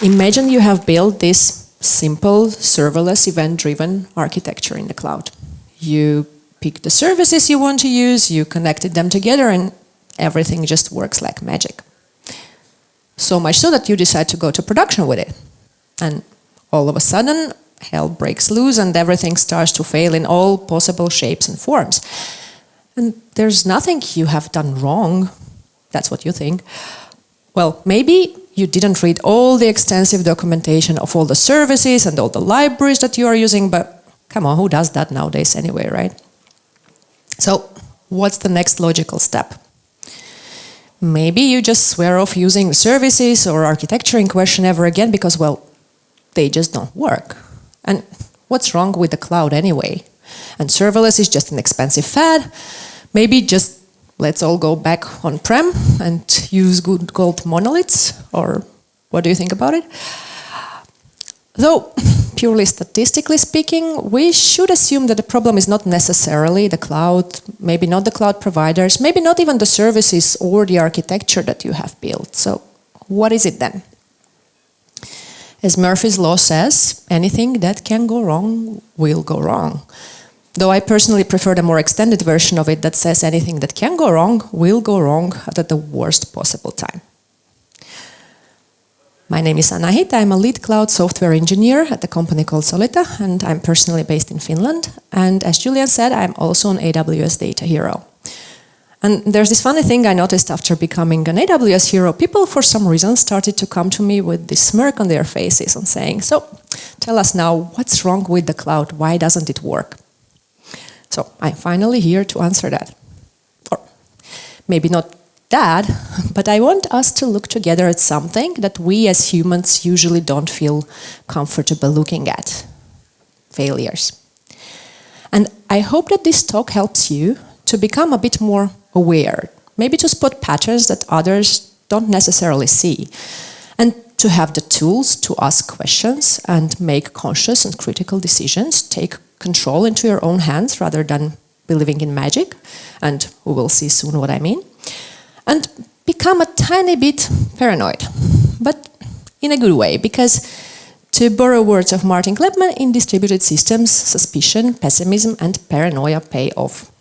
Imagine you have built this simple serverless event-driven architecture in the cloud. You pick the services you want to use, you connected them together, and everything just works like magic. So much so that you decide to go to production with it. And all of a sudden, hell breaks loose and everything starts to fail in all possible shapes and forms. And there's nothing you have done wrong. That's what you think. Well, maybe you didn't read all the extensive documentation of all the services and all the libraries that you are using, but come on, who does that nowadays anyway, right? So, what's the next logical step? Maybe you just swear off using the services or architecture in question ever again because, well, they just don't work. And what's wrong with the cloud anyway? And serverless is just an expensive fad. Maybe just let's all go back on-prem and use good gold monoliths, or what do you think about it? Though, purely statistically speaking, we should assume that the problem is not necessarily the cloud, maybe not the cloud providers, maybe not even the services or the architecture that you have built. So, what is it then? As Murphy's Law says, anything that can go wrong will go wrong. Though I personally prefer the more extended version of it that says anything that can go wrong will go wrong at the worst possible time. My name is Anahit. I'm a lead cloud software engineer at a company called Solita, and I'm personally based in Finland. And as Julian said, I'm also an AWS data hero. And there's this funny thing I noticed after becoming an AWS hero. People, for some reason, started to come to me with this smirk on their faces and saying, so, tell us now, what's wrong with the cloud? Why doesn't it work? So, I'm finally here to answer that. Or maybe not that, but I want us to look together at something that we as humans usually don't feel comfortable looking at. Failures. And I hope that this talk helps you to become a bit more aware, maybe to spot patterns that others don't necessarily see, and to have the tools to ask questions and make conscious and critical decisions, take control into your own hands rather than believing in magic, and we will see soon what I mean, and become a tiny bit paranoid, but in a good way, because to borrow words of Martin Kleppmann, in distributed systems, suspicion, pessimism, and paranoia pay off.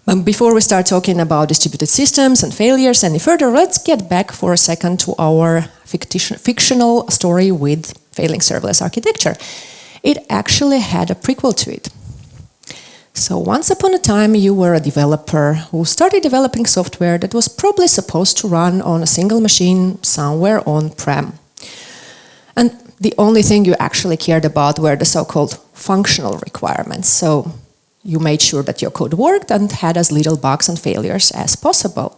But before we start talking about distributed systems and failures any further, let's get back for a second to our fictional story with failing serverless architecture. It actually had a prequel to it. So once upon a time, you were a developer who started developing software that was probably supposed to run on a single machine somewhere on-prem. And the only thing you actually cared about were the so-called functional requirements. So you made sure that your code worked and had as little bugs and failures as possible.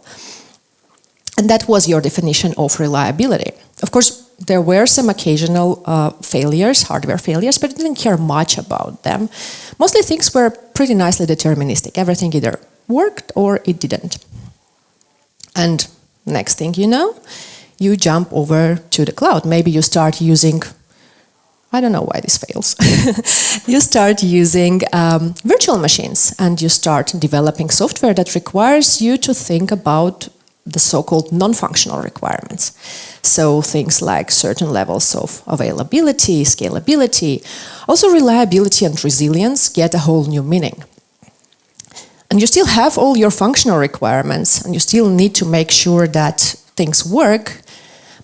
And that was your definition of reliability. Of course, there were some occasional failures, hardware failures, but you didn't care much about them. Mostly things were pretty nicely deterministic. Everything either worked or it didn't. And next thing you know, you jump over to the cloud. Maybe you start using, I don't know why this fails. You start using virtual machines and you start developing software that requires you to think about the so-called non-functional requirements. So things like certain levels of availability, scalability, also reliability and resilience get a whole new meaning. And you still have all your functional requirements and you still need to make sure that things work,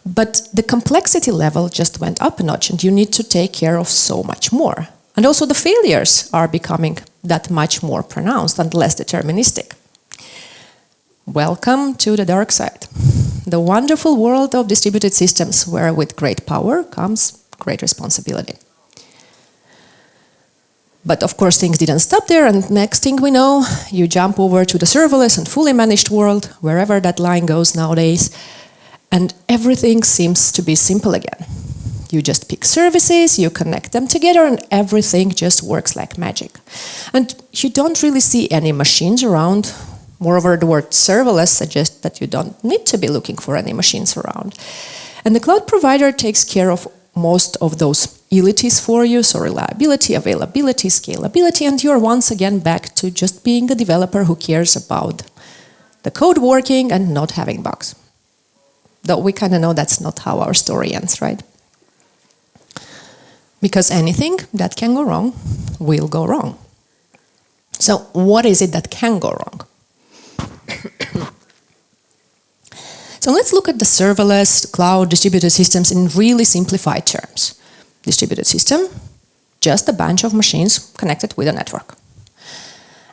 but the complexity level just went up a notch and you need to take care of so much more. And also the failures are becoming that much more pronounced and less deterministic. Welcome to the dark side, the wonderful world of distributed systems where with great power comes great responsibility. But of course things didn't stop there, and next thing we know, you jump over to the serverless and fully managed world, wherever that line goes nowadays, and everything seems to be simple again. You just pick services, you connect them together, and everything just works like magic. And you don't really see any machines around. Moreover, the word serverless suggests that you don't need to be looking for any machines around. And the cloud provider takes care of most of those utilities for you, so reliability, availability, scalability, and you're once again back to just being a developer who cares about the code working and not having bugs. Though we kind of know that's not how our story ends, right? Because anything that can go wrong will go wrong. So what is it that can go wrong? So let's look at the serverless cloud distributed systems in really simplified terms. Distributed system, just a bunch of machines connected with a network.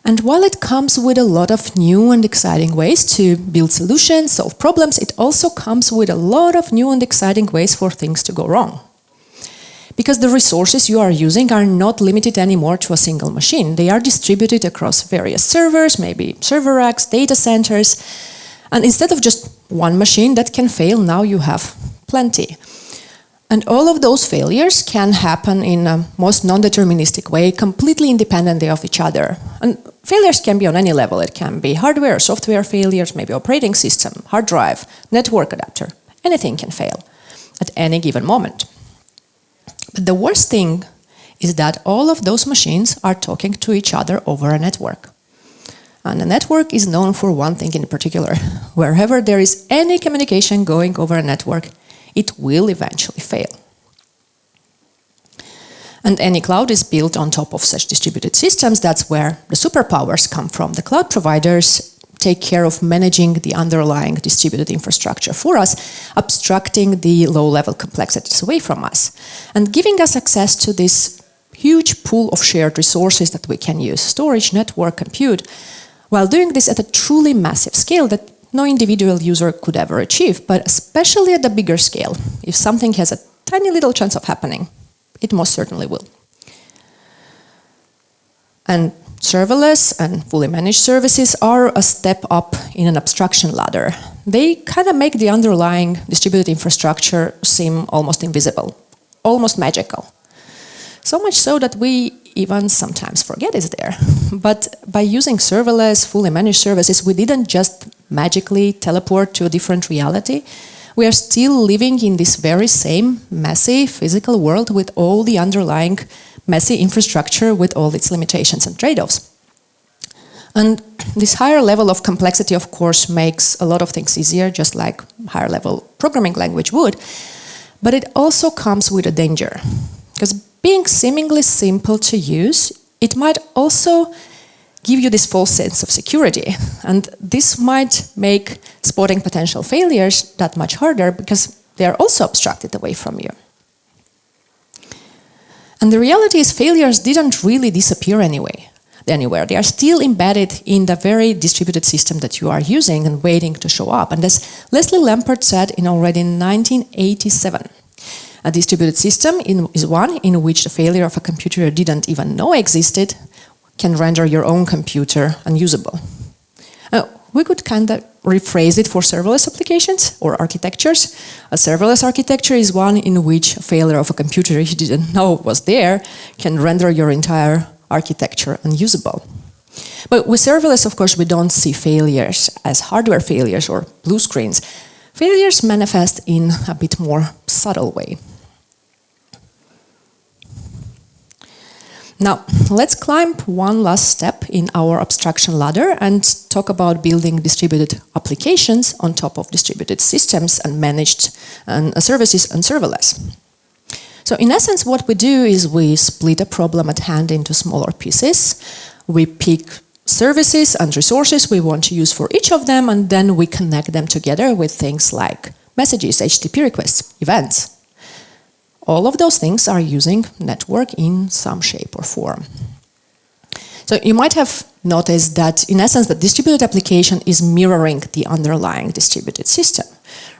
And while it comes with a lot of new and exciting ways to build solutions, solve problems, it also comes with a lot of new and exciting ways for things to go wrong. Because the resources you are using are not limited anymore to a single machine. They are distributed across various servers, maybe server racks, data centers. And instead of just one machine that can fail, now you have plenty. And all of those failures can happen in a most non-deterministic way, completely independently of each other. And failures can be on any level. It can be hardware or software failures, maybe operating system, hard drive, network adapter. Anything can fail at any given moment. But the worst thing is that all of those machines are talking to each other over a network. And a network is known for one thing in particular. Wherever there is any communication going over a network, it will eventually fail. And any cloud is built on top of such distributed systems. That's where the superpowers come from. The cloud providers take care of managing the underlying distributed infrastructure for us, abstracting the low-level complexities away from us, and giving us access to this huge pool of shared resources that we can use, storage, network, compute, while doing this at a truly massive scale that no individual user could ever achieve, but especially at the bigger scale. If something has a tiny little chance of happening, it most certainly will. And serverless and fully managed services are a step up in an abstraction ladder. They kind of make the underlying distributed infrastructure seem almost invisible, almost magical. So much so that we even sometimes forget it's there. But by using serverless, fully managed services, we didn't just magically teleport to a different reality. We are still living in this very same messy physical world with all the underlying messy infrastructure with all its limitations and trade-offs. And this higher level of complexity, of course, makes a lot of things easier, just like higher level programming language would. But it also comes with a danger. Because being seemingly simple to use, it might also give you this false sense of security. And this might make spotting potential failures that much harder because they are also abstracted away from you. And the reality is failures didn't really disappear anywhere. They are still embedded in the very distributed system that you are using and waiting to show up. And as Leslie Lampert said already in 1987, a distributed system is one in which the failure of a computer you didn't even know existed can render your own computer unusable. We could kind of rephrase it for serverless applications or architectures. A serverless architecture is one in which a failure of a computer you didn't know was there can render your entire architecture unusable. But with serverless, of course, we don't see failures as hardware failures or blue screens. Failures manifest in a bit more subtle way. Now, let's climb one last step in our abstraction ladder and talk about building distributed applications on top of distributed systems and managed services and serverless. So in essence, what we do is we split a problem at hand into smaller pieces. We pick services and resources we want to use for each of them, and then we connect them together with things like messages, HTTP requests, events. All of those things are using network in some shape or form. So you might have noticed that, in essence, the distributed application is mirroring the underlying distributed system,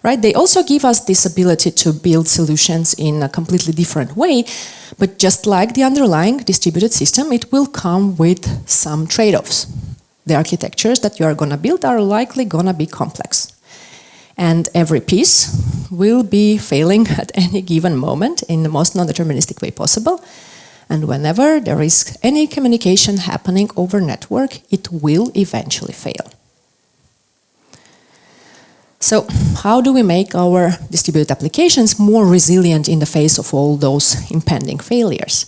right? They also give us this ability to build solutions in a completely different way, but just like the underlying distributed system, it will come with some trade-offs. The architectures that you are going to build are likely going to be complex. And every piece will be failing at any given moment in the most non-deterministic way possible. And whenever there is any communication happening over network, it will eventually fail. So how do we make our distributed applications more resilient in the face of all those impending failures?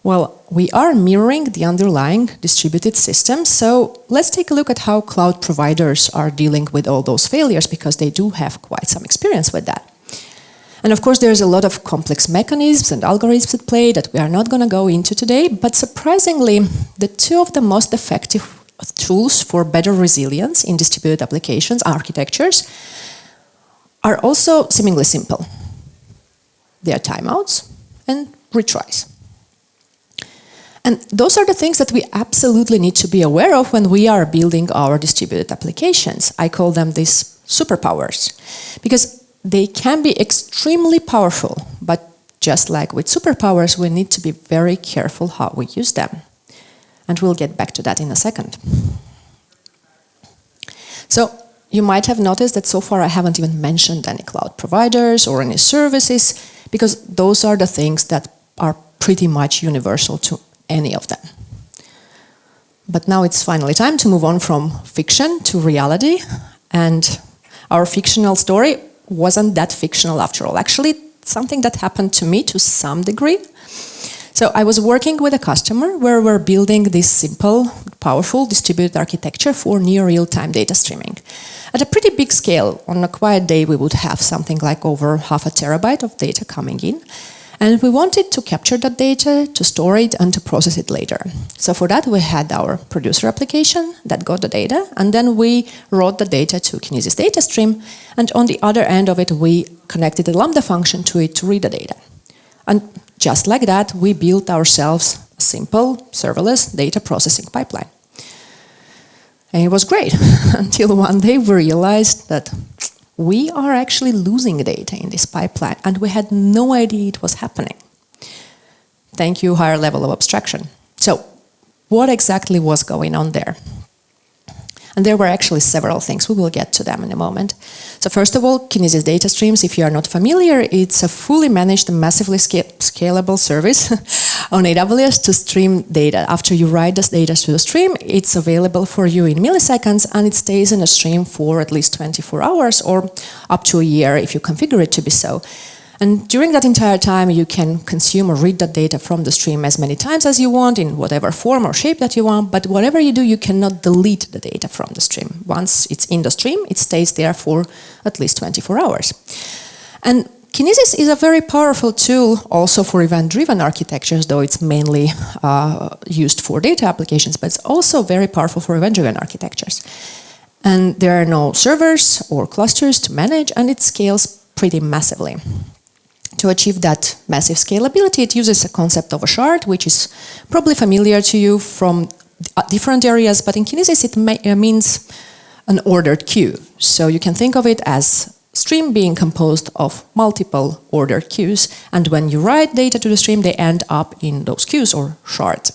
Well, we are mirroring the underlying distributed system, so let's take a look at how cloud providers are dealing with all those failures, because they do have quite some experience with that. And of course, there's a lot of complex mechanisms and algorithms at play that we are not going to go into today, but surprisingly, the two of the most effective tools for better resilience in distributed applications architectures are also seemingly simple. They are timeouts and retries. And those are the things that we absolutely need to be aware of when we are building our distributed applications. I call them these superpowers, because they can be extremely powerful, but just like with superpowers, we need to be very careful how we use them. And we'll get back to that in a second. So you might have noticed that so far I haven't even mentioned any cloud providers or any services, because those are the things that are pretty much universal to any of them. But now it's finally time to move on from fiction to reality, and our fictional story wasn't that fictional after all. Actually, something that happened to me to some degree. So I was working with a customer where we're building this simple, powerful distributed architecture for near real-time data streaming. At a pretty big scale, on a quiet day, we would have something like over 0.5 terabyte of data coming in. And we wanted to capture that data, to store it, and to process it later. So for that, we had our producer application that got the data, and then we wrote the data to Kinesis data stream, and on the other end of it, we connected the Lambda function to it to read the data. And just like that, we built ourselves a simple serverless data processing pipeline. And it was great, until one day we realized that we are actually losing data in this pipeline, and we had no idea it was happening. Thank you, higher level of abstraction. So, what exactly was going on there? And there were actually several things. We will get to them in a moment. So first of all, Kinesis data streams, if you are not familiar, it's a fully managed and massively scalable service on AWS to stream data. After you write this data to the stream, it's available for you in milliseconds, and it stays in a stream for at least 24 hours or up to a year if you configure it to be so. And during that entire time, you can consume or read that data from the stream as many times as you want, in whatever form or shape that you want, but whatever you do, you cannot delete the data from the stream. Once it's in the stream, it stays there for at least 24 hours. And Kinesis is a very powerful tool also for event-driven architectures, though it's mainly used for data applications, but it's also very powerful for event-driven architectures. And there are no servers or clusters to manage, and it scales pretty massively. To achieve that massive scalability, it uses a concept of a shard, which is probably familiar to you from different areas, but in Kinesis it means an ordered queue. So you can think of it as stream being composed of multiple ordered queues, and when you write data to the stream, they end up in those queues or shards.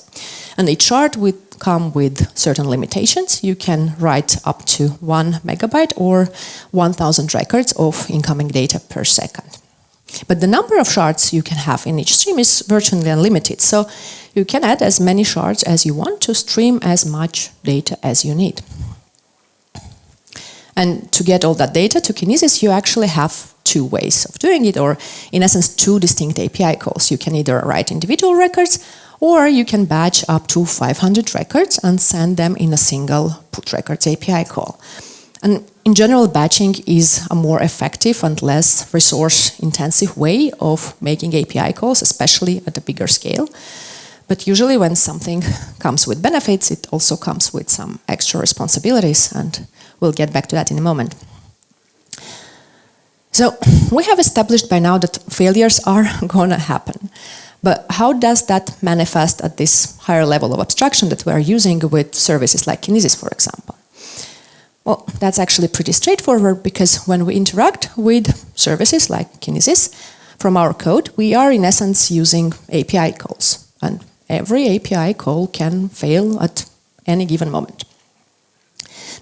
And each shard would come with certain limitations. You can write up to 1 megabyte or 1,000 records of incoming data per second. But the number of shards you can have in each stream is virtually unlimited, so you can add as many shards as you want to stream as much data as you need. And to get all that data to Kinesis, you actually have two ways of doing it, or in essence, two distinct API calls. You can either write individual records, or you can batch up to 500 records and send them in a single put records API call. And in general, batching is a more effective and less resource-intensive way of making API calls, especially at a bigger scale. But usually when something comes with benefits, it also comes with some extra responsibilities, and we'll get back to that in a moment. So we have established by now that failures are going to happen. But how does that manifest at this higher level of abstraction that we are using with services like Kinesis, for example? Well, that's actually pretty straightforward, because when we interact with services like Kinesis, from our code, we are in essence using API calls. And every API call can fail at any given moment.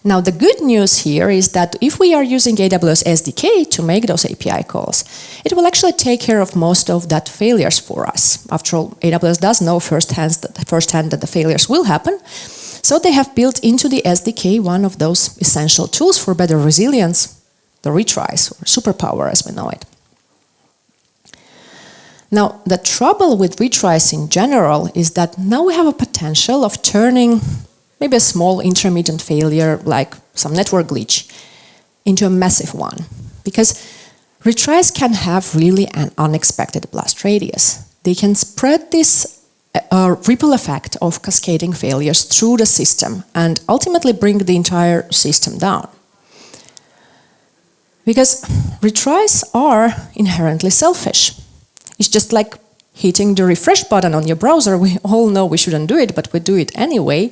Now, the good news here is that if we are using AWS SDK to make those API calls, it will actually take care of most of that failures for us. After all, AWS does know firsthand that the failures will happen. So they have built into the SDK one of those essential tools for better resilience, the retries, or superpower as we know it. Now, the trouble with retries in general is that now we have a potential of turning maybe a small intermittent failure, like some network glitch, into a massive one. Because retries can have really an unexpected blast radius. They can spread this ripple effect of cascading failures through the system and ultimately bring the entire system down. Because retries are inherently selfish. It's just like hitting the refresh button on your browser. We all know we shouldn't do it, but we do it anyway.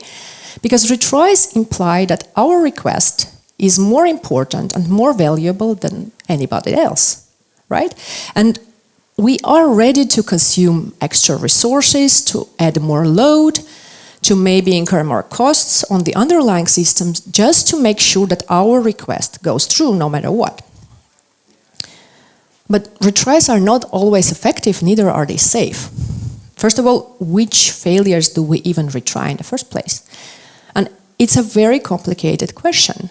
Because retries imply that our request is more important and more valuable than anybody else, right? And we are ready to consume extra resources, to add more load, to maybe incur more costs on the underlying systems just to make sure that our request goes through no matter what. But retries are not always effective, neither are they safe. First of all, which failures do we even retry in the first place? And it's a very complicated question.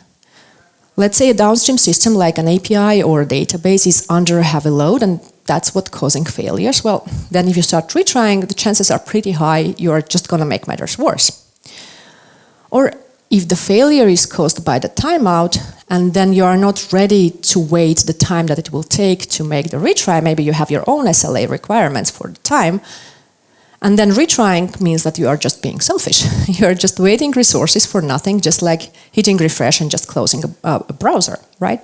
Let's say a downstream system like an API or a database is under a heavy load and that's what's causing failures. Well, then if you start retrying, the chances are pretty high you're just going to make matters worse. Or if the failure is caused by the timeout and then you are not ready to wait the time that it will take to make the retry, maybe you have your own SLA requirements for the time, and then retrying means that you are just being selfish. You're just waiting resources for nothing, just like hitting refresh and just closing a browser, right?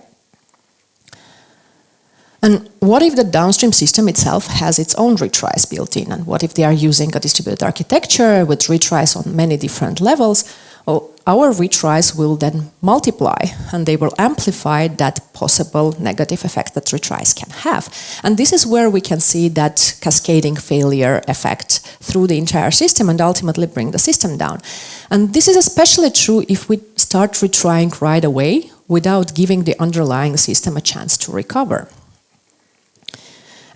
And what if the downstream system itself has its own retries built in? And what if they are using a distributed architecture with retries on many different levels? Well, our retries will then multiply and they will amplify that possible negative effect that retries can have. And this is where we can see that cascading failure effect through the entire system and ultimately bring the system down. And this is especially true if we start retrying right away without giving the underlying system a chance to recover.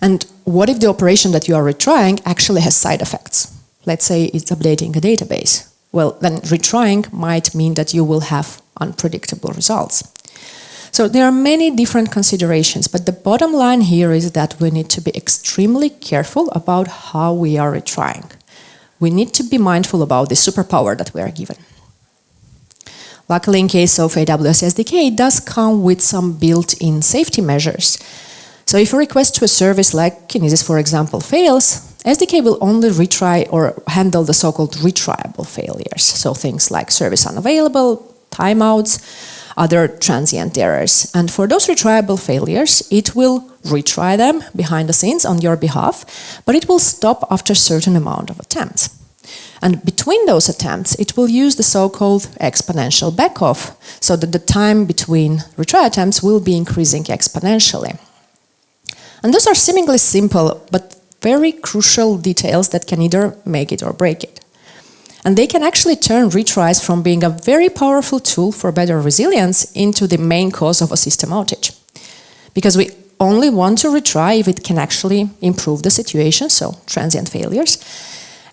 And what if the operation that you are retrying actually has side effects? Let's say it's updating a database. Well, then retrying might mean that you will have unpredictable results. So there are many different considerations, but the bottom line here is that we need to be extremely careful about how we are retrying. We need to be mindful about the superpower that we are given. Luckily, in case of AWS SDK, it does come with some built-in safety measures. So if a request to a service like Kinesis, for example, fails, SDK will only retry or handle the so-called retryable failures. So things like service unavailable, timeouts, other transient errors. And for those retryable failures, it will retry them behind the scenes on your behalf, but it will stop after a certain amount of attempts. And between those attempts, it will use the so-called exponential backoff, so that the time between retry attempts will be increasing exponentially. And those are seemingly simple, but very crucial details that can either make it or break it. And they can actually turn retries from being a very powerful tool for better resilience into the main cause of a system outage. Because we only want to retry if it can actually improve the situation, so transient failures.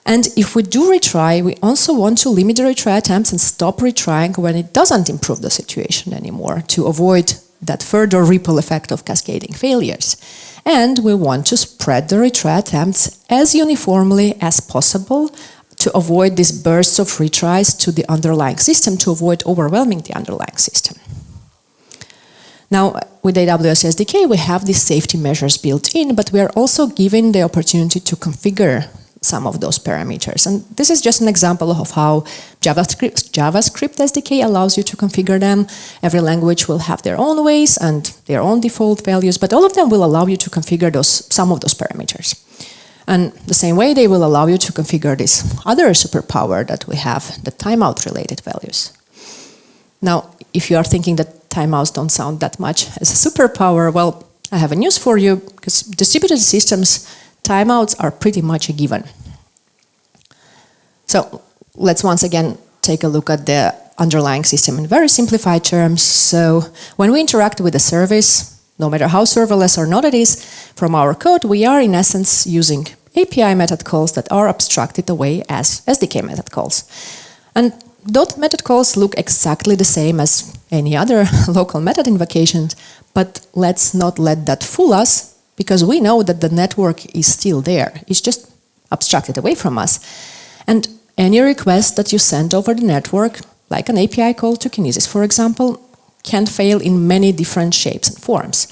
And if we do retry, we also want to limit the retry attempts and stop retrying when it doesn't improve the situation anymore to avoid that further ripple effect of cascading failures. And we want to spread the retry attempts as uniformly as possible to avoid these bursts of retries to the underlying system, to avoid overwhelming the underlying system. Now, with AWS SDK, we have these safety measures built in, but we are also given the opportunity to configure some of those parameters. And this is just an example of how JavaScript SDK allows you to configure them. Every language will have their own ways and their own default values, but all of them will allow you to configure some of those parameters. And the same way, they will allow you to configure this other superpower that we have, the timeout-related values. Now, if you are thinking that timeouts don't sound that much as a superpower, well, I have a news for you, because distributed systems, timeouts are pretty much a given. So let's once again take a look at the underlying system in very simplified terms. So when we interact with a service, no matter how serverless or not it is, from our code, we are in essence using API method calls that are abstracted away as SDK method calls. And those method calls look exactly the same as any other local method invocations, but let's not let that fool us. because we know that the network is still there. It's just abstracted away from us. And any request that you send over the network, like an API call to Kinesis, for example, can fail in many different shapes and forms.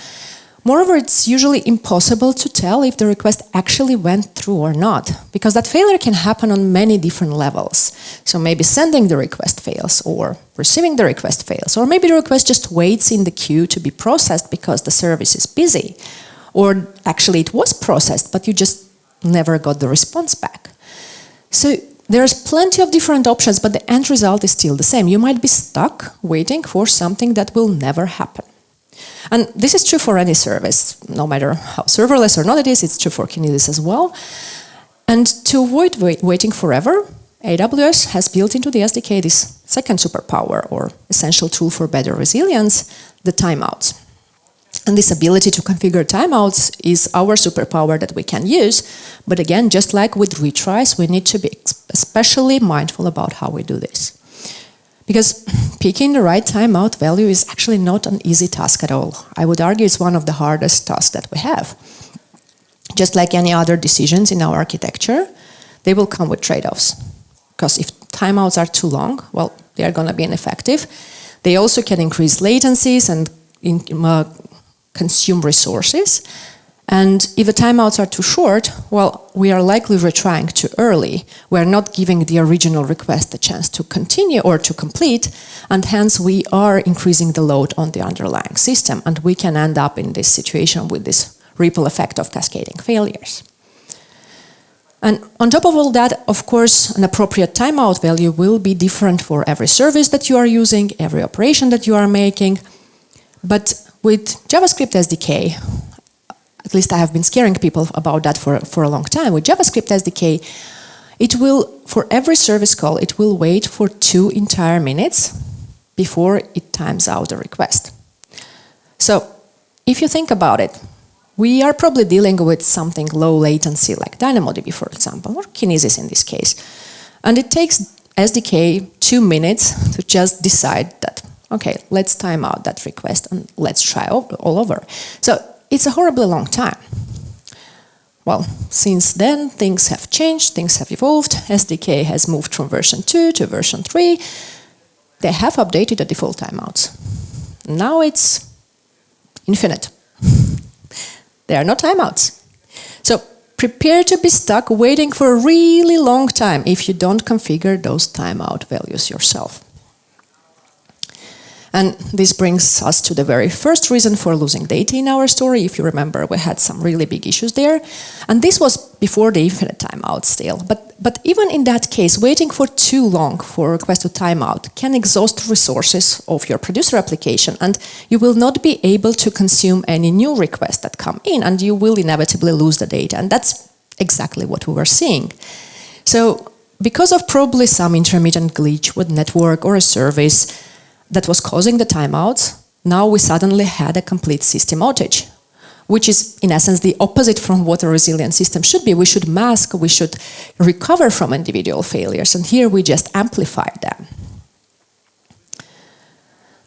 Moreover, it's usually impossible to tell if the request actually went through or not, because that failure can happen on many different levels. So maybe sending the request fails, or receiving the request fails, or maybe the request just waits in the queue to be processed because the service is busy, or actually it was processed, but you just never got the response back. So there's plenty of different options, but the end result is still the same. You might be stuck waiting for something that will never happen. And this is true for any service, no matter how serverless or not it is, it's true for Kinesis as well. And to avoid waiting forever, AWS has built into the SDK this second superpower, or essential tool for better resilience, the timeouts. And this ability to configure timeouts is our superpower that we can use. But again, just like with retries, we need to be especially mindful about how we do this. Because picking the right timeout value is actually not an easy task at all. I would argue it's one of the hardest tasks that we have. Just like any other decisions in our architecture, they will come with trade-offs. Because if timeouts are too long, well, they are going to be ineffective. They also can increase latencies and consume resources. And if the timeouts are too short, well, we are likely retrying too early. We are not giving the original request a chance to continue or to complete, and hence we are increasing the load on the underlying system, and we can end up in this situation with this ripple effect of cascading failures. And on top of all that, of course, an appropriate timeout value will be different for every service that you are using, every operation that you are making. But with JavaScript SDK, at least I have been scaring people about that for a long time. With JavaScript SDK, it will, for every service call, it will wait for 2 entire minutes before it times out the request. So, if you think about it, we are probably dealing with something low latency like DynamoDB, for example, or Kinesis in this case. And it takes SDK 2 minutes to just decide that, okay, let's time out that request and let's try all over. So, it's a horribly long time. Well, since then, things have changed, things have evolved. SDK has moved from version 2 to version 3. They have updated the default timeouts. Now it's infinite. There are no timeouts. So prepare to be stuck waiting for a really long time if you don't configure those timeout values yourself. And this brings us to the very first reason for losing data in our story. If you remember, we had some really big issues there. And this was before the infinite timeout still. But even in that case, waiting for too long for a request to timeout can exhaust resources of your producer application, and you will not be able to consume any new requests that come in, and you will inevitably lose the data. And that's exactly what we were seeing. So because of probably some intermittent glitch with network or a service that was causing the timeouts, now we suddenly had a complete system outage, which is in essence the opposite from what a resilient system should be. We should mask, we should recover from individual failures, and here we just amplified them.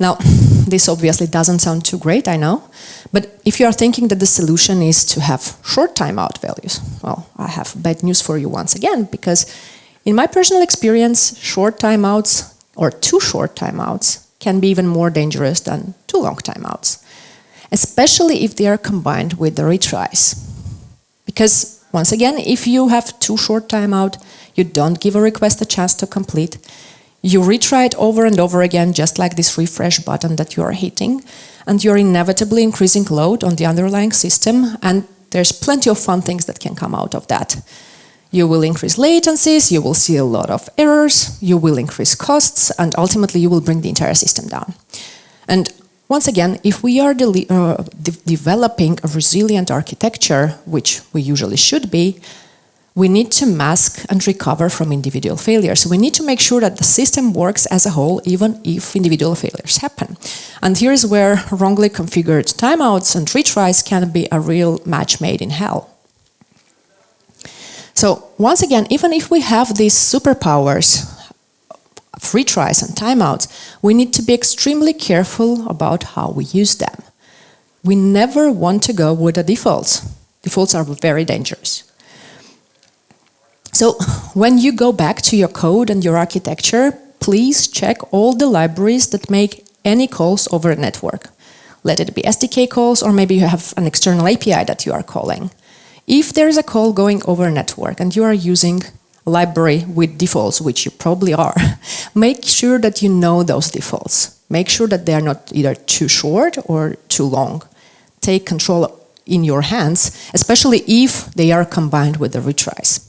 Now, this obviously doesn't sound too great, I know, but if you are thinking that the solution is to have short timeout values, well, I have bad news for you once again, because in my personal experience, short timeouts or too short timeouts can be even more dangerous than too long timeouts, especially if they are combined with the retries. Because, once again, if you have too short timeout, you don't give a request a chance to complete, you retry it over and over again, just like this refresh button that you are hitting, and you're inevitably increasing load on the underlying system, and there's plenty of fun things that can come out of that. You will increase latencies, you will see a lot of errors, you will increase costs, and ultimately you will bring the entire system down. And once again, if we are developing a resilient architecture, which we usually should be, we need to mask and recover from individual failures. We need to make sure that the system works as a whole, even if individual failures happen. And here is where wrongly configured timeouts and retries can be a real match made in hell. So once again, even if we have these superpowers of retries and timeouts, we need to be extremely careful about how we use them. we never want to go with the defaults. Defaults are very dangerous. So when you go back to your code and your architecture, please check all the libraries that make any calls over a network. Let it be SDK calls, or maybe you have an external API that you are calling. If there is a call going over a network and you are using a library with defaults, which you probably are, make sure that you know those defaults. Make sure that they are not either too short or too long. Take control in your hands, especially if they are combined with the retries.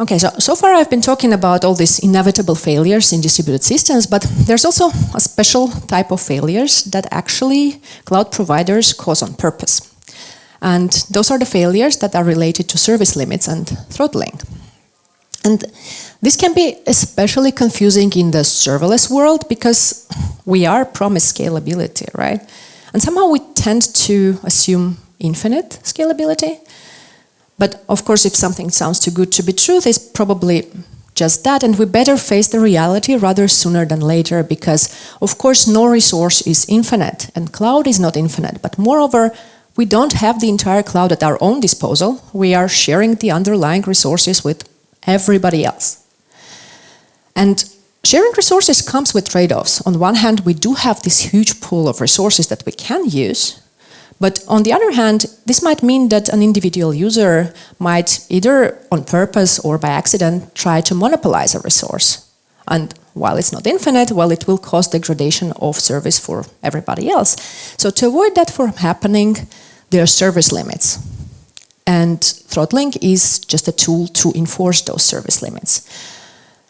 Okay, so far I've been talking about all these inevitable failures in distributed systems, but there's also a special type of failures that actually cloud providers cause on purpose. And those are the failures that are related to service limits and throttling. And this can be especially confusing in the serverless world because we are promised scalability, right? And somehow we tend to assume infinite scalability. But of course, if something sounds too good to be true, it's probably just that, and we better face the reality rather sooner than later, because of course no resource is infinite, and cloud is not infinite. But moreover, we don't have the entire cloud at our own disposal. We are sharing the underlying resources with everybody else. And sharing resources comes with trade-offs. On one hand, we do have this huge pool of resources that we can use. But on the other hand, this might mean that an individual user might either on purpose or by accident try to monopolize a resource. And while it's not infinite, well, it will cause degradation of service for everybody else. So to avoid that from happening, there are service limits. And throttling is just a tool to enforce those service limits.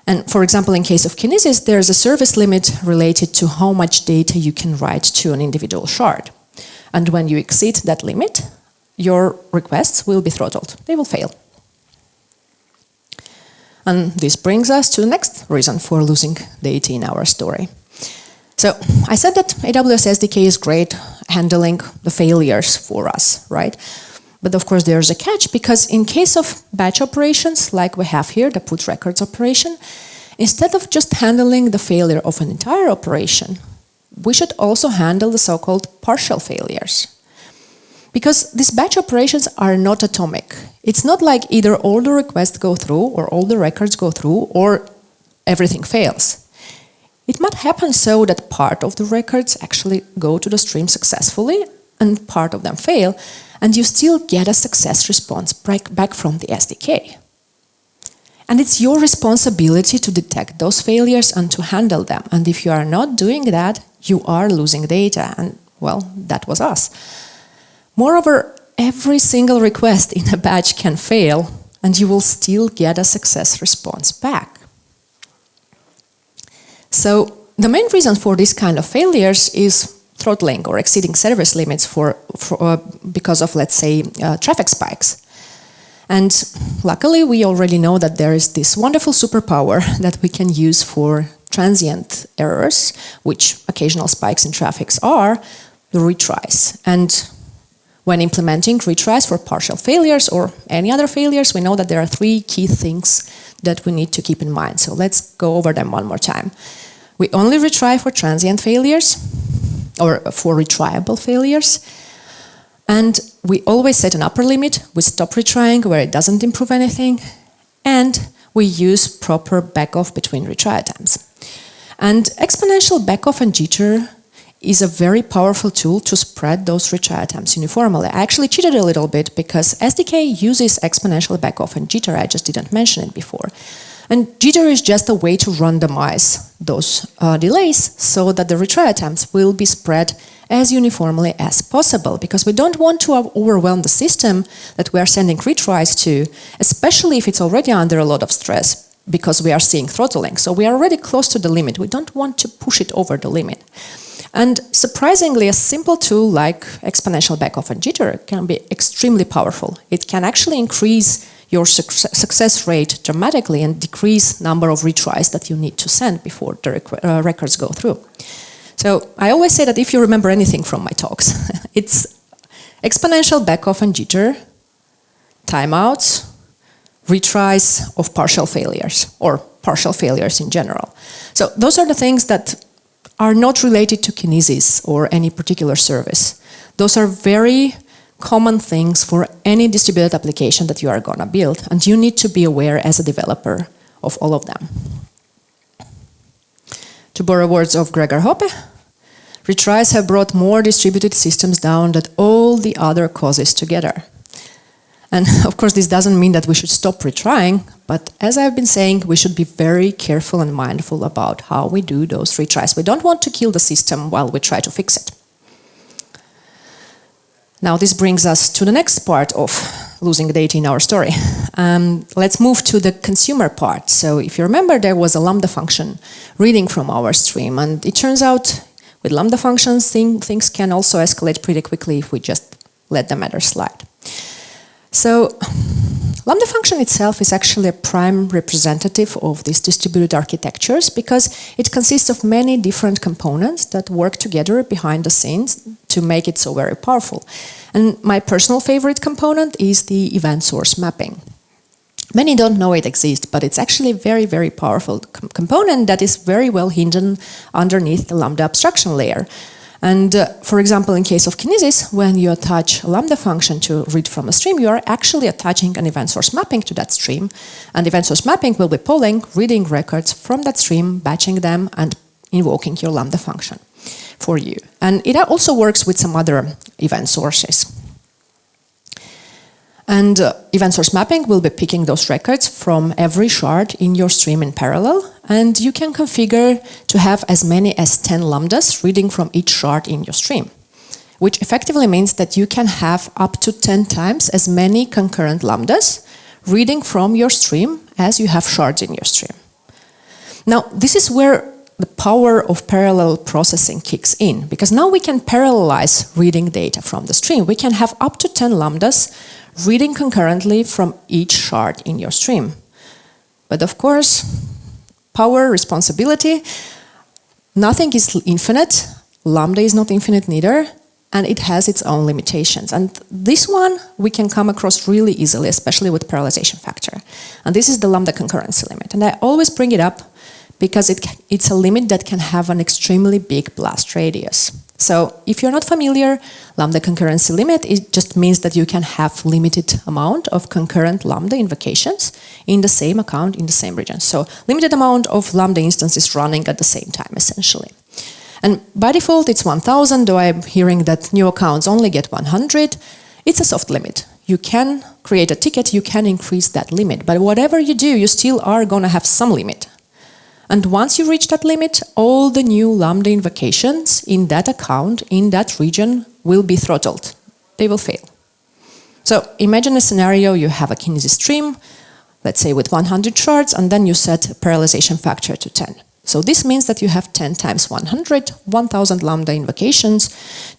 And for example, in case of Kinesis, there's a service limit related to how much data you can write to an individual shard. And when you exceed that limit, your requests will be throttled. They will fail. And this brings us to the next reason for losing data in our story. So I said that AWS SDK is great handling the failures for us, right? But of course there's a catch, because in case of batch operations like we have here, the put records operation, instead of just handling the failure of an entire operation, we should also handle the so-called partial failures. Because these batch operations are not atomic. It's not like either all the requests go through or all the records go through or everything fails. It might happen so that part of the records actually go to the stream successfully and part of them fail, and you still get a success response back from the SDK. And it's your responsibility to detect those failures and to handle them. And if you are not doing that, you are losing data. And well, that was us. Moreover, every single request in a batch can fail, and you will still get a success response back. So the main reason for this kind of failures is throttling or exceeding service limits because of, let's say, traffic spikes. And luckily, we already know that there is this wonderful superpower that we can use for transient errors, which occasional spikes in traffic are, the retries. And when implementing retries for partial failures or any other failures, we know that there are three key things that we need to keep in mind. So let's go over them one more time. We only retry for transient failures or for retriable failures. And we always set an upper limit. We stop retrying where it doesn't improve anything. And we use proper backoff between retry attempts. And exponential backoff and jitter is a very powerful tool to spread those retry attempts uniformly. I actually cheated a little bit because SDK uses exponential backoff and jitter. I just didn't mention it before. And jitter is just a way to randomize those delays so that the retry attempts will be spread as uniformly as possible, because we don't want to overwhelm the system that we are sending retries to, especially if it's already under a lot of stress, because we are seeing throttling. So we are already close to the limit. We don't want to push it over the limit. And surprisingly, a simple tool like exponential backoff and jitter can be extremely powerful. It can actually increase your success rate dramatically and decrease number of retries that you need to send before the records go through. So I always say that if you remember anything from my talks, it's exponential backoff and jitter, timeouts, retries of partial failures, or partial failures in general. So those are the things that are not related to Kinesis or any particular service. Those are very common things for any distributed application that you are going to build, and you need to be aware as a developer of all of them. To borrow words of Gregor Hoppe, retries have brought more distributed systems down than all the other causes together. And of course, this doesn't mean that we should stop retrying, but as I've been saying, we should be very careful and mindful about how we do those retries. We don't want to kill the system while we try to fix it. Now, this brings us to the next part of losing data in our story. Let's move to the consumer part. So if you remember, there was a Lambda function reading from our stream, and it turns out with Lambda functions, things can also escalate pretty quickly if we just let the matter slide. So Lambda function itself is actually a prime representative of these distributed architectures because it consists of many different components that work together behind the scenes to make it so very powerful. And my personal favorite component is the event source mapping. Many don't know it exists, but it's actually a very, very powerful component that is very well hidden underneath the Lambda abstraction layer. And for example, in case of Kinesis, when you attach a Lambda function to read from a stream, you are actually attaching an event source mapping to that stream. And event source mapping will be polling, reading records from that stream, batching them, and invoking your Lambda function for you. And it also works with some other event sources. And event source mapping will be picking those records from every shard in your stream in parallel. And you can configure to have as many as 10 lambdas reading from each shard in your stream, which effectively means that you can have up to 10 times as many concurrent lambdas reading from your stream as you have shards in your stream. Now, this is where the power of parallel processing kicks in, because now we can parallelize reading data from the stream. We can have up to 10 lambdas reading concurrently from each shard in your stream. But of course, power, responsibility, nothing is infinite. Lambda is not infinite neither, and it has its own limitations. And this one we can come across really easily, especially with parallelization factor. And this is the Lambda concurrency limit. And I always bring it up because it's a limit that can have an extremely big blast radius. So if you're not familiar, Lambda concurrency limit, it just means that you can have limited amount of concurrent Lambda invocations in the same account in the same region. So limited amount of Lambda instances running at the same time, essentially. And by default, it's 1,000, though I'm hearing that new accounts only get 100. It's a soft limit. You can create a ticket, you can increase that limit, but whatever you do, you still are going to have some limit. And once you reach that limit, all the new Lambda invocations in that account, in that region, will be throttled. They will fail. So imagine a scenario, you have a Kinesis stream, let's say with 100 shards, and then you set a parallelization factor to 10. So this means that you have 10 times 100, 1,000 Lambda invocations,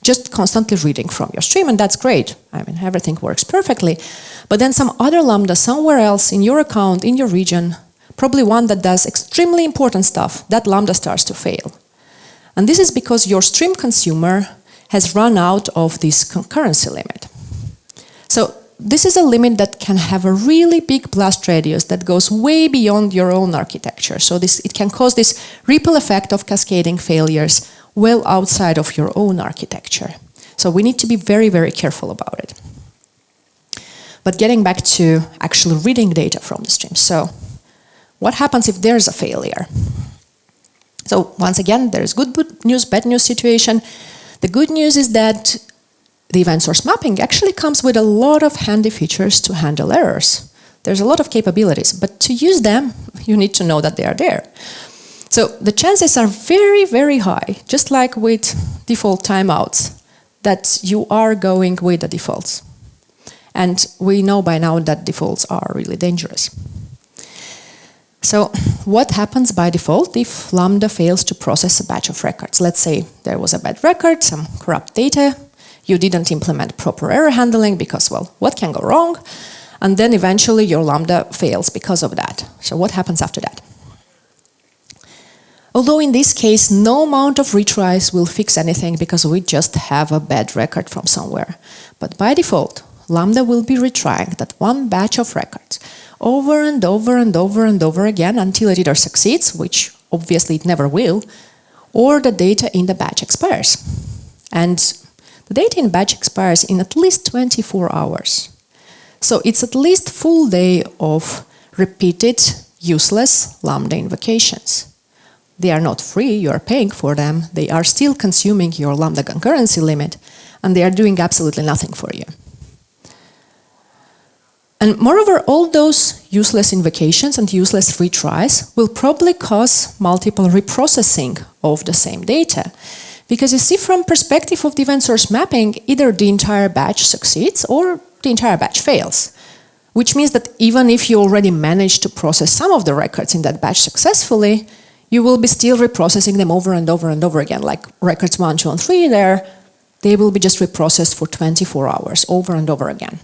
just constantly reading from your stream, and that's great. I mean, everything works perfectly. But then some other Lambda somewhere else in your account, in your region, probably one that does extremely important stuff, that Lambda starts to fail. And this is because your stream consumer has run out of this concurrency limit. So this is a limit that can have a really big blast radius that goes way beyond your own architecture. So it can cause this ripple effect of cascading failures well outside of your own architecture. So we need to be very, very careful about it. But getting back to actually reading data from the stream. So what happens if there's a failure? So once again, there's good news, bad news situation. The good news is that the event source mapping actually comes with a lot of handy features to handle errors. There's a lot of capabilities, but to use them, you need to know that they are there. So the chances are very, very high, just like with default timeouts, that you are going with the defaults. And we know by now that defaults are really dangerous. So what happens by default if Lambda fails to process a batch of records? Let's say there was a bad record, some corrupt data, you didn't implement proper error handling because, well, what can go wrong? And then eventually your Lambda fails because of that. So what happens after that? Although in this case, no amount of retries will fix anything because we just have a bad record from somewhere. But by default, Lambda will be retrying that one batch of records over and over and over and over again until it either succeeds, which obviously it never will, or the data in the batch expires. And the data in batch expires in at least 24 hours. So it's at least full day of repeated useless Lambda invocations. They are not free, you are paying for them, they are still consuming your Lambda concurrency limit, and they are doing absolutely nothing for you. And moreover, all those useless invocations and useless retries will probably cause multiple reprocessing of the same data. Because you see, from perspective of the event source mapping, either the entire batch succeeds or the entire batch fails. Which means that even if you already managed to process some of the records in that batch successfully, you will be still reprocessing them over and over and over again, like records 1, 2, and 3 there, they will be just reprocessed for 24 hours over and over again.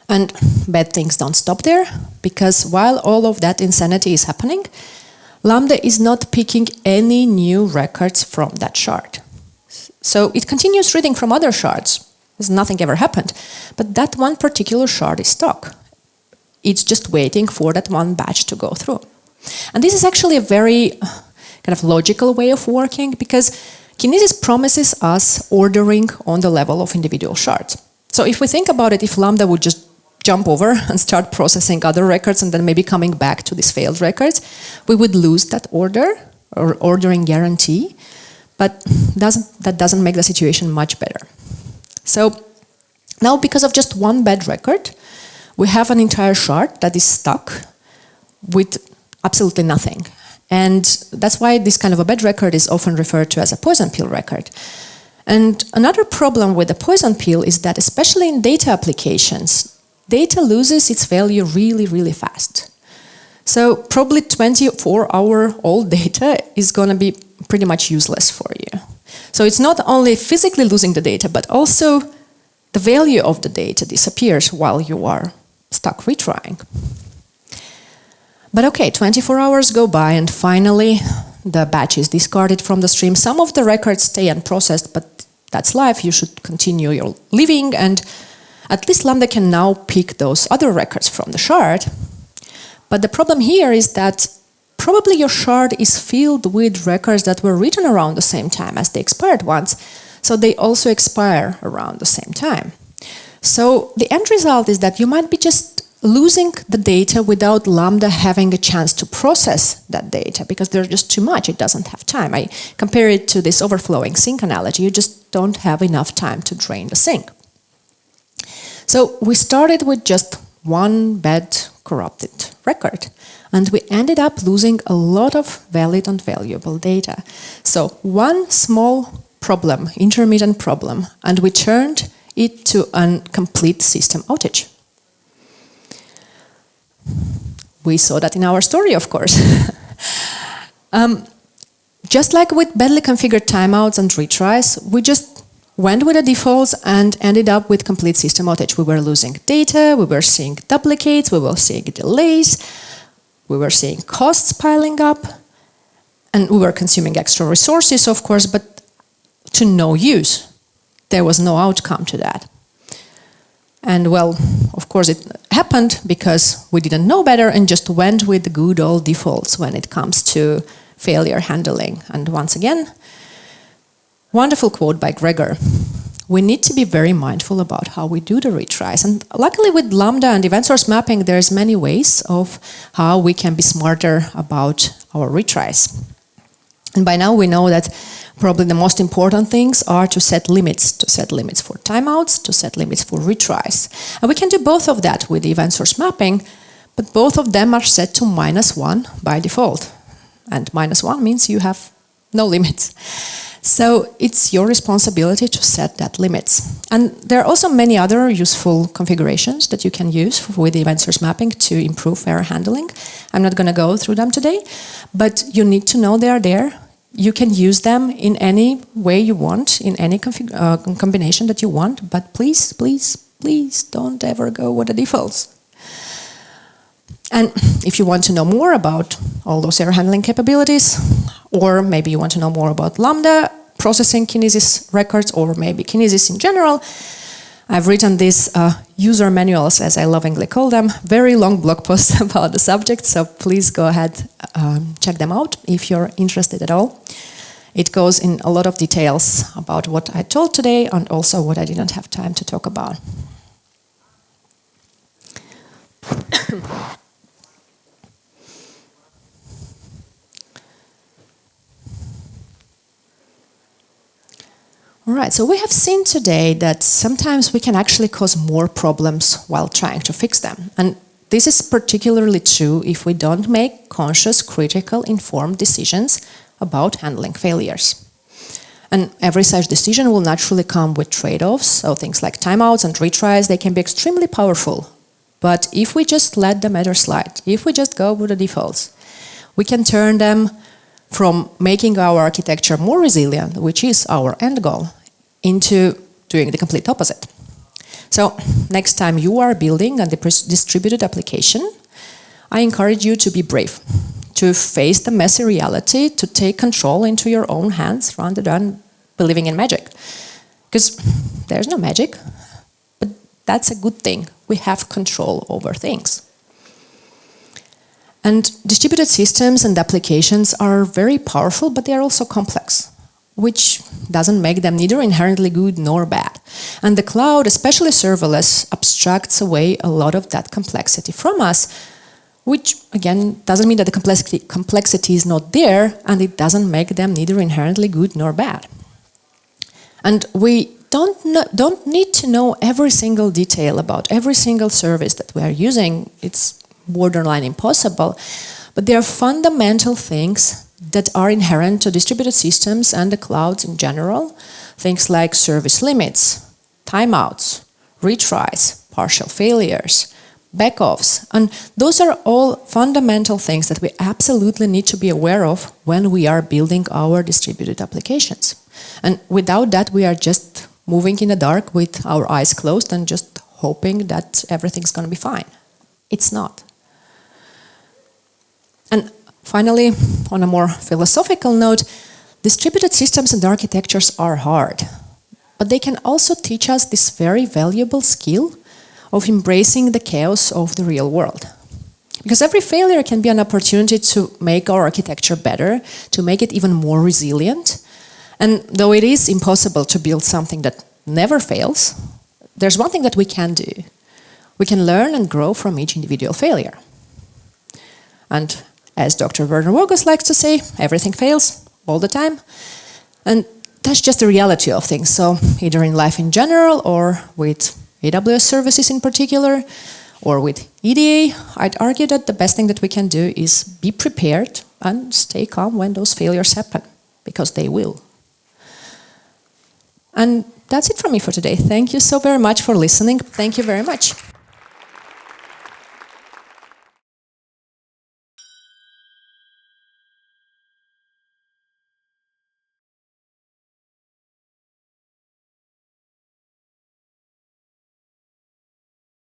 And bad things don't stop there, because while all of that insanity is happening, Lambda is not picking any new records from that shard. So it continues reading from other shards, as nothing ever happened, but that one particular shard is stuck. It's just waiting for that one batch to go through. And this is actually a very kind of logical way of working, because Kinesis promises us ordering on the level of individual shards. So if we think about it, if Lambda would just jump over and start processing other records and then maybe coming back to these failed records, we would lose that order or ordering guarantee, but that doesn't make the situation much better. So now, because of just one bad record, we have an entire shard that is stuck with absolutely nothing. And that's why this kind of a bad record is often referred to as a poison pill record. And another problem with the poison pill is that, especially in data applications, data loses its value really, really fast. So probably 24-hour-old data is going to be pretty much useless for you. So it's not only physically losing the data, but also the value of the data disappears while you are stuck retrying. But okay, 24 hours go by and finally the batch is discarded from the stream. Some of the records stay unprocessed, but that's life. You should continue your living, and at least Lambda can now pick those other records from the shard. But the problem here is that probably your shard is filled with records that were written around the same time as the expired ones, so they also expire around the same time. So the end result is that you might be just losing the data without Lambda having a chance to process that data, because there's just too much, it doesn't have time. I compare it to this overflowing sink analogy. You just don't have enough time to drain the sink. So we started with just one bad corrupted record, and we ended up losing a lot of valid and valuable data. So one small problem, intermittent problem, and we turned it to a complete system outage. We saw that in our story, of course. Just like with badly configured timeouts and retries, we just went with the defaults and ended up with complete system outage. We were losing data, we were seeing duplicates, we were seeing delays, we were seeing costs piling up, and we were consuming extra resources, of course, but to no use. There was no outcome to that. And well, of course it happened because we didn't know better and just went with the good old defaults when it comes to failure handling. And once again, wonderful quote by Gregor. We need to be very mindful about how we do the retries. And luckily with Lambda and event source mapping, there's many ways of how we can be smarter about our retries. And by now we know that probably the most important things are to set limits for timeouts, to set limits for retries. And we can do both of that with event source mapping, but both of them are set to -1 by default. And -1 means you have no limits. So it's your responsibility to set that limits. And there are also many other useful configurations that you can use with event source mapping to improve error handling. I'm not going to go through them today, but you need to know they are there. You can use them in any way you want, in any combination that you want, but please, please, please don't ever go with the defaults. And if you want to know more about all those error handling capabilities, or maybe you want to know more about Lambda processing Kinesis records, or maybe Kinesis in general, I've written these user manuals, as I lovingly call them, very long blog posts about the subject, so please go ahead, check them out if you're interested at all. It goes in a lot of details about what I told today and also what I didn't have time to talk about. All right, so we have seen today that sometimes we can actually cause more problems while trying to fix them. And this is particularly true if we don't make conscious, critical, informed decisions about handling failures. And every such decision will naturally come with trade-offs, so things like timeouts and retries, they can be extremely powerful. But if we just let the matter slide, if we just go with the defaults, we can turn them from making our architecture more resilient, which is our end goal, into doing the complete opposite. So next time you are building a distributed application, I encourage you to be brave, to face the messy reality, to take control into your own hands rather than believing in magic. Because there's no magic, but that's a good thing. We have control over things. And distributed systems and applications are very powerful, but they are also complex, which doesn't make them neither inherently good nor bad. And the cloud, especially serverless, abstracts away a lot of that complexity from us, which, again, doesn't mean that the complexity is not there, and it doesn't make them neither inherently good nor bad. And we don't need to know every single detail about every single service that we are using. It's borderline impossible. But there are fundamental things that are inherent to distributed systems and the clouds in general. Things like service limits, timeouts, retries, partial failures, backoffs. And those are all fundamental things that we absolutely need to be aware of when we are building our distributed applications. And without that, we are just moving in the dark with our eyes closed and just hoping that everything's going to be fine. It's not. And finally, on a more philosophical note, distributed systems and architectures are hard, but they can also teach us this very valuable skill of embracing the chaos of the real world. Because every failure can be an opportunity to make our architecture better, to make it even more resilient. And though it is impossible to build something that never fails, there's one thing that we can do. We can learn and grow from each individual failure. And as Dr. Werner Vogels likes to say, everything fails all the time. And that's just the reality of things. So either in life in general or with AWS services in particular, or with EDA, I'd argue that the best thing that we can do is be prepared and stay calm when those failures happen, because they will. And that's it from me for today. Thank you so very much for listening. Thank you very much.